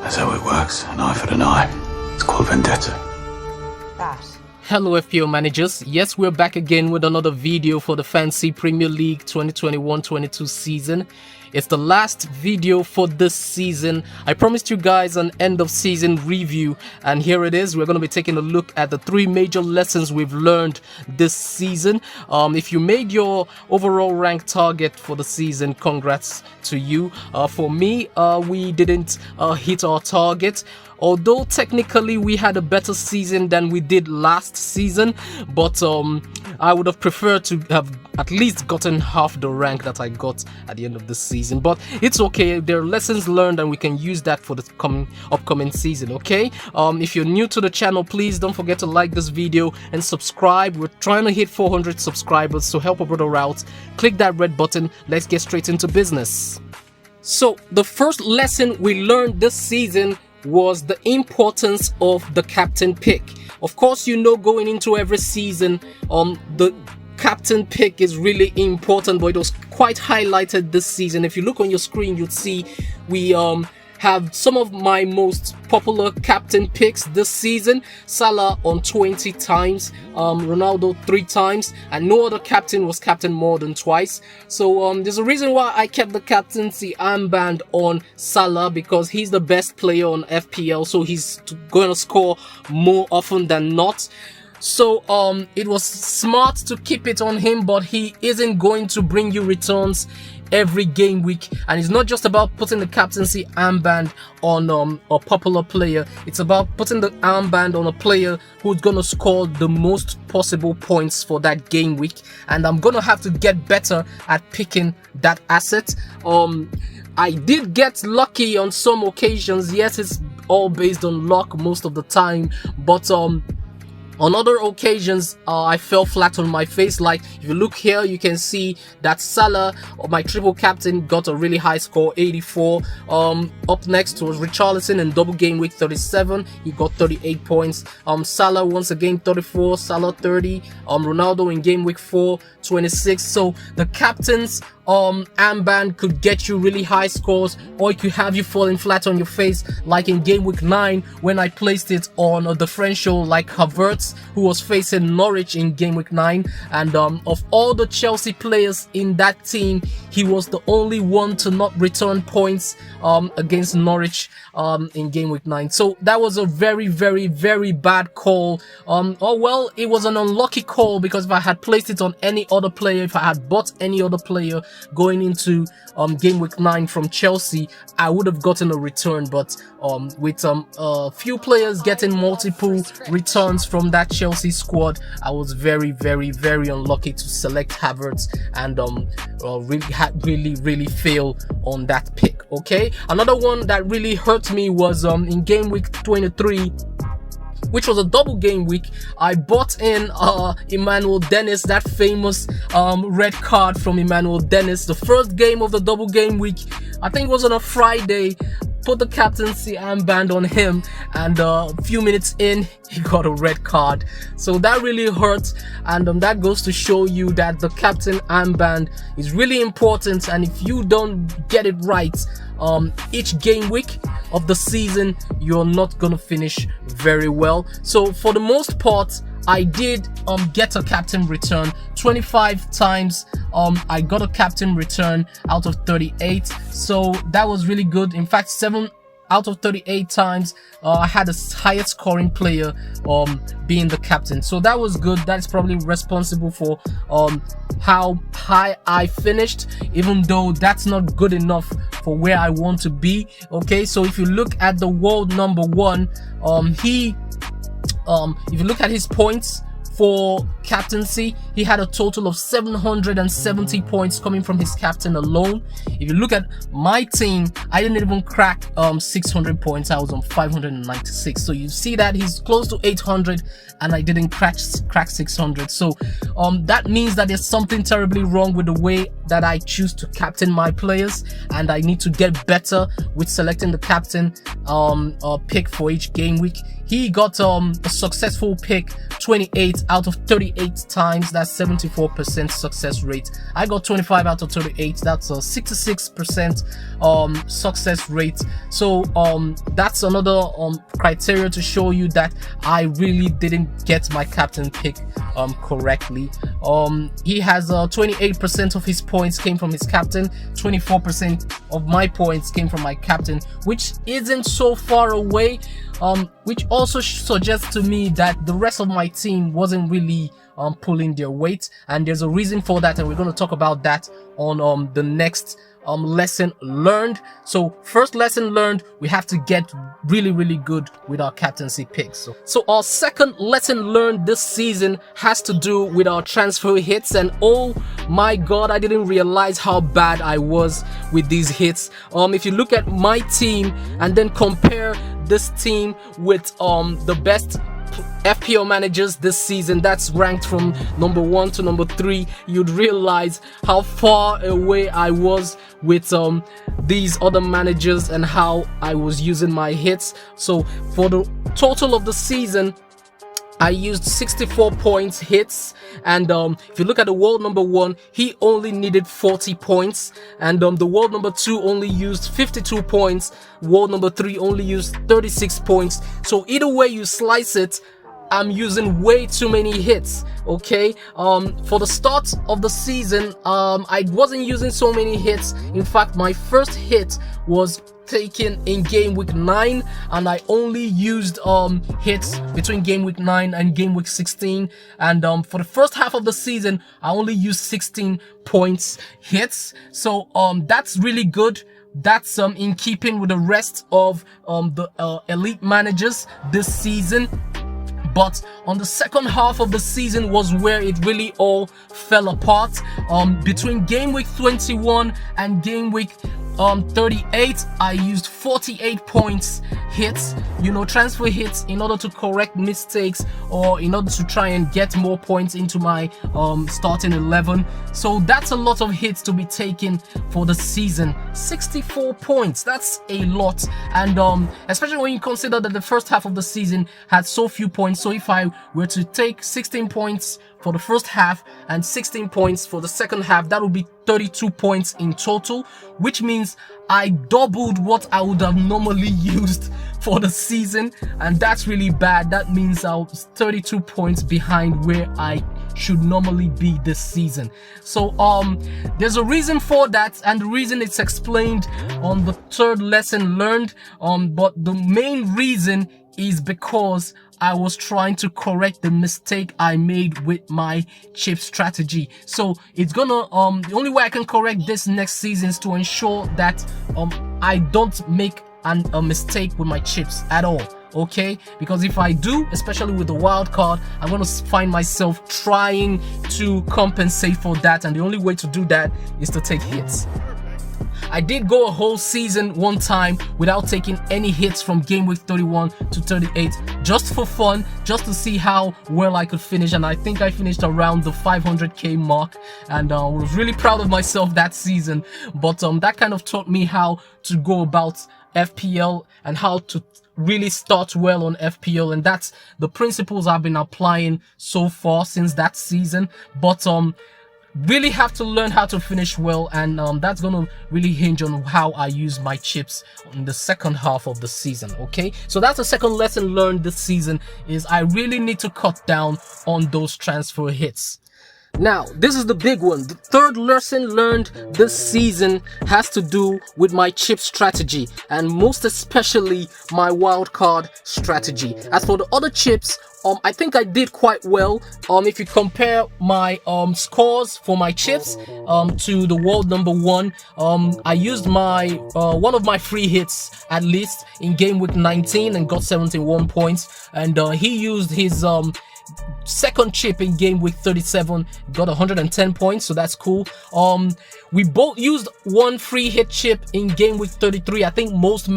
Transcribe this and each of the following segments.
That's how it works. An eye for an eye. It's called vendetta. Hello FPL managers, yes, we're back again with another video for the Fantasy Premier League 2021-22 season. It's the last video for this season. I promised you guys an end of season review, and here it is. We're going to be taking a look at the 3 major lessons we've learned this season. If you made your overall rank target for the season, congrats to you. For me, we didn't hit our target. Although technically we had a better season than we did last season, but I would have preferred to have at least gotten half the rank that I got at the end of the season. But it's okay, there are lessons learned and we can use that for the upcoming season, okay? If you're new to the channel, please don't forget to like this video and subscribe. We're trying to hit 400 subscribers, so help a brother out. Click that red button. Let's get straight into business. So the first lesson we learned this season was the importance of the captain pick. Of course, you know, going into every season, the captain pick is really important, but it was quite highlighted this season. If you look on your screen, you'd see we have some of my most popular captain picks this season. Salah on 20 times, Ronaldo 3 times, and no other captain was captain more than twice. So there's a reason why I kept the captaincy armband on Salah, because he's the best player on FPL, so he's going to score more often than not. So it was smart to keep it on him, but he isn't going to bring you returns every game week. And it's not just about putting the captaincy armband on a popular player. It's about putting the armband on a player who's going to score the most possible points for that game week. And I'm going to have to get better at picking that asset. I did get lucky on some occasions. Yes, it's all based on luck most of the time, but on other occasions, I fell flat on my face. Like, if you look here, you can see that Salah, my triple captain, got a really high score, 84. Up next was Richarlison in double game week 37. He got 38 points. Salah once again 34, Salah 30. Ronaldo in game week 4, 26. So the captains armband could get you really high scores, or it could have you falling flat on your face, like in game week 9 when I placed it on a differential like Havertz, who was facing Norwich in game week 9, and of all the Chelsea players in that team, he was the only one to not return points against Norwich in game week 9. So that was a very bad call. Oh well, it was an unlucky call, because if I had placed it on any other player, if I had bought any other player going into game week 9 from Chelsea, I would have gotten a return. But with a few players getting multiple returns from that Chelsea squad, I was very unlucky to select Havertz and really fail on that pick. Okay, another one that really hurt me was in game week 23, which was a double game week. I bought in Emmanuel Dennis, that famous red card from Emmanuel Dennis. The first game of the double game week, I think it was on a Friday. Put the captaincy armband on him, and a few minutes in, he got a red card. So that really hurt, and that goes to show you that the captain armband is really important. And if you don't get it right each game week of the season, you're not gonna finish very well. So for the most part, I did get a captain return 25 times. I got a captain return out of 38, so that was really good. In fact, 7 out of 38 times I had the highest scoring player being the captain, so that was good. That's probably responsible for how high I finished, even though that's not good enough for where I want to be. Okay, so if you look at the world number 1, if you look at his points for captaincy, he had a total of 770 points coming from his captain alone. If you look at my team, I didn't even crack 600 points. I was on 596. So you see that he's close to 800 and I didn't crack 600. So that means that there's something terribly wrong with the way that I choose to captain my players, and I need to get better with selecting the captain pick for each game week. He got a successful pick, 28 out of 38 times. That's 74% success rate. I got 25 out of 38. That's a 66% success rate. So that's another criteria to show you that I really didn't get my captain pick correctly. He has 28% of his points came from his captain, 24% of my points came from my captain, which isn't so far away, which also suggests to me that the rest of my team wasn't really pulling their weight, and there's a reason for that, and we're going to talk about that on the next lesson learned. So first lesson learned, we have to get really good with our captaincy picks. So our second lesson learned this season has to do with our transfer hits, and oh my god, I didn't realize how bad I was with these hits. If you look at my team and then compare this team with the best FPL managers this season, that's ranked from number 1 to number 3, you'd realize how far away I was with these other managers and how I was using my hits. So for the total of the season, I used 64 points hits, and if you look at the world number 1, he only needed 40 points, and the world number 2 only used 52 points, world number 3 only used 36 points. So either way you slice it, I'm using way too many hits. Okay, for the start of the season, I wasn't using so many hits. In fact, my first hit was taken in game week 9, and I only used hits between game week 9 and game week 16, and for the first half of the season I only used 16 points hits. So that's really good. That's in keeping with the rest of the elite managers this season. But on the second half of the season was where it really all fell apart. Between game week 21 and game week 38, I used 48 points hits, transfer hits, in order to correct mistakes or in order to try and get more points into my starting 11. So that's a lot of hits to be taken for the season. 64 points, that's a lot, and especially when you consider that the first half of the season had so few points. So if I were to take 16 points for the first half and 16 points for the second half, that would be 32 points in total, which means I doubled what I would have normally used for the season, and that's really bad. That means I was 32 points behind where I should normally be this season. So there's a reason for that, and the reason it's explained on the third lesson learned, but the main reason is because I was trying to correct the mistake I made with my chip strategy. So it's gonna the only way I can correct this next season is to ensure that I don't make a mistake with my chips at all. Okay, because if I do, especially with the wild card, I'm gonna find myself trying to compensate for that, and the only way to do that is to take hits. I did go a whole season one time without taking any hits from game week 31 to 38, just for fun, just to see how well I could finish, and I think I finished around the 500k mark, and was really proud of myself that season. But that kind of taught me how to go about FPL and how to really start well on FPL, and that's the principles I've been applying so far since that season. But really have to learn how to finish well, and that's gonna really hinge on how I use my chips in the second half of the season. Okay, so that's the second lesson learned this season, is I really need to cut down on those transfer hits. Now, this is the big one. The third lesson learned this season has to do with my chip strategy, and most especially my wildcard strategy. As for the other chips, I think I did quite well. If you compare my scores for my chips to the world number 1, I used my one of my free hits at least in game week 19 and got 71 points, and he used his second chip in game week 37, got 110 points, so that's cool. We both used one free hit chip in game week 33. I think most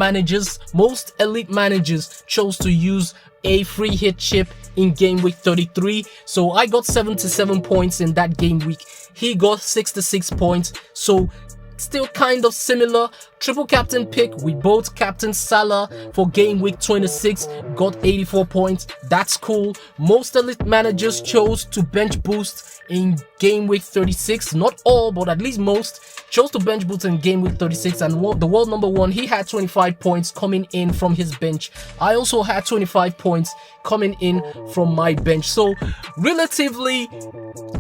elite managers chose to use a free hit chip in game week 33. So I got 77 points in that game week. He got 66 points. So still kind of similar. Triple captain pick. We both captain Salah for game week 26, got 84 points. That's cool. Most elite managers chose to bench boost in game week 36. Not all, but at least most chose to bench boost in game week 36. And the world number one, he had 25 points coming in from his bench. I also had 25 points coming in from my bench. So relatively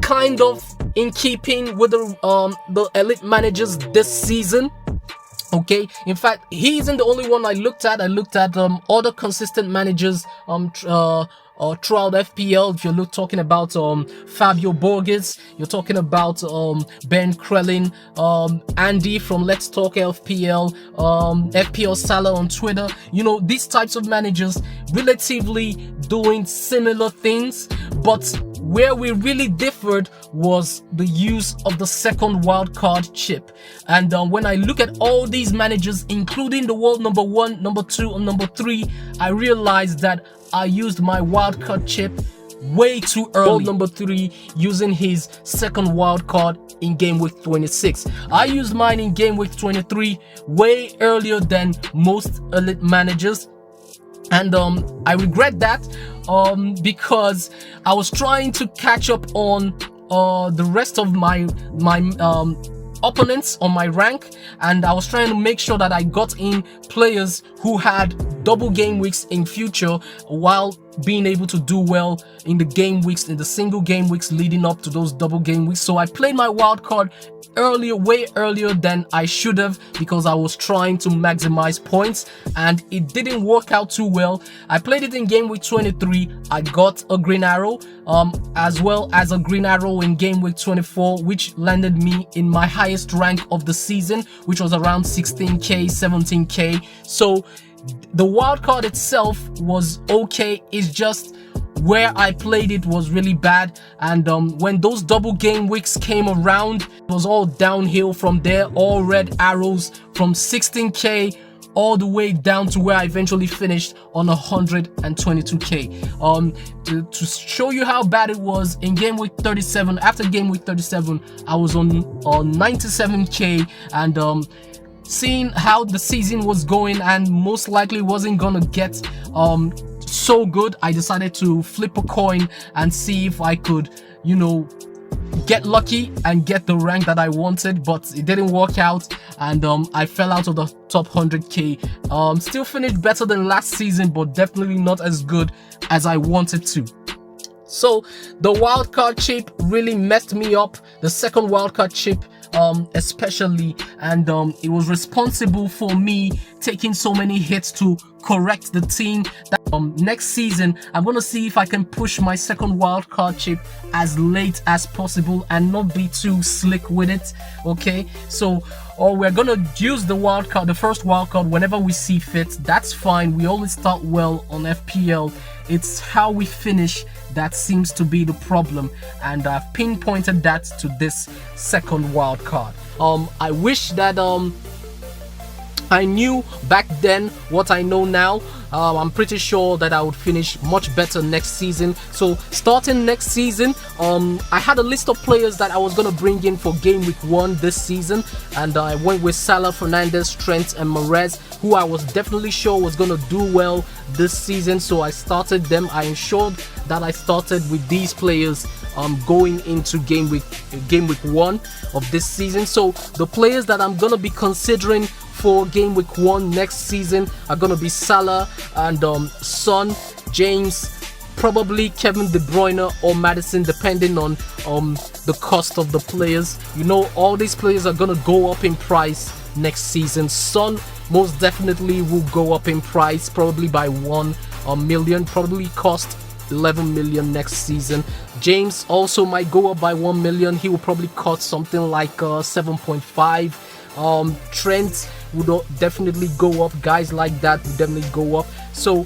kind of in keeping with the elite managers this season. Okay, in fact, he isn't the only one I looked at. I looked at other consistent managers throughout FPL. If you're talking about Fabio Borges, you're talking about Ben Krellin, Andy from Let's Talk FPL, FPL Salah on Twitter. You know, these types of managers relatively doing similar things, but where we really differed was the use of the second wildcard chip. And when I look at all these managers, including the world number 1, number 2, and number 3, I realized that I used my wildcard chip way too early. World number 3 using his second wildcard in game week 26. I used mine in game week 23 way earlier than most elite managers. And I regret that because I was trying to catch up on the rest of my opponents on my rank, and I was trying to make sure that I got in players who had double game weeks in future while being able to do well in the game weeks, in the single game weeks leading up to those double game weeks. So I played my wild card earlier, way earlier than I should have, because I was trying to maximize points and it didn't work out too well. I played it in game week 23. I got a green arrow as well as a green arrow in game week 24, which landed me in my highest rank of the season, which was around 16k, 17k. So the wildcard itself was okay. It's just where I played it was really bad, and when those double game weeks came around, it was all downhill from there. All red arrows from 16k all the way down to where I eventually finished on 122k. To show you how bad it was, in game week 37, after game week 37, I was on 97k, and seeing how the season was going and most likely wasn't gonna get so good, I decided to flip a coin and see if I could, you know, get lucky and get the rank that I wanted, but it didn't work out, and I fell out of the top 100k. Still finished better than last season, but definitely not as good as I wanted to. So the wildcard chip really messed me up, the second wildcard chip especially, and it was responsible for me taking so many hits to correct the team. That next season I'm gonna see if I can push my second wildcard chip as late as possible and not be too slick with it. Okay, so we're gonna use the wildcard, the first wildcard, whenever we see fit. That's fine. We always start well on FPL. It's how we finish that seems to be the problem, and I've pinpointed that to this second wild card. I wish that I knew back then what I know now. I'm pretty sure that I would finish much better next season. So starting next season, I had a list of players that I was gonna bring in for game week 1 this season, and I went with Salah, Fernandez, Trent, and Mahrez, who I was definitely sure was gonna do well this season. So I started them. I ensured that I started with these players going into game week 1 of this season. So the players that I'm gonna be considering for game week 1 next season are gonna be Salah and Son, James, probably Kevin De Bruyne or Maddison, depending on the cost of the players. You know, all these players are gonna go up in price next season. Son most definitely will go up in price, probably by 1 million, probably cost 11 million next season. James also might go up by 1 million. He will probably cost something like 7.5. Trent would definitely go up. Guys like that would definitely go up. So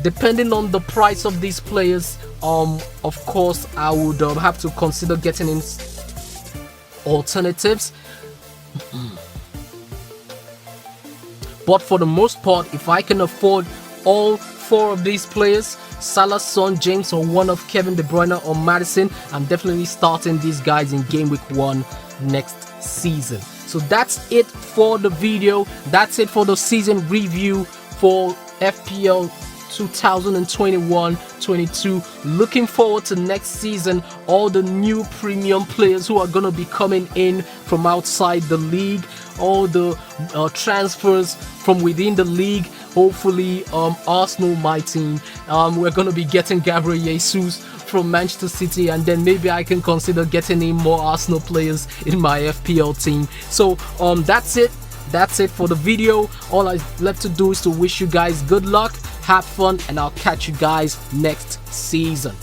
depending on the price of these players, of course I would have to consider getting in alternatives. But for the most part, if I can afford all 4 of these players, Salah, Son, James, or one of Kevin De Bruyne or Maddison, I'm definitely starting these guys in game week 1 next season. So that's it for the video. That's it for the season review for FPL 2021-22. Looking forward to next season, all the new premium players who are going to be coming in from outside the league, all the transfers from within the league. Hopefully Arsenal, my team, we're going to be getting Gabriel Jesus from Manchester City, and then maybe I can consider getting in more Arsenal players in my FPL team. So that's it for the video. All I left to do is to wish you guys good luck, have fun, and I'll catch you guys next season.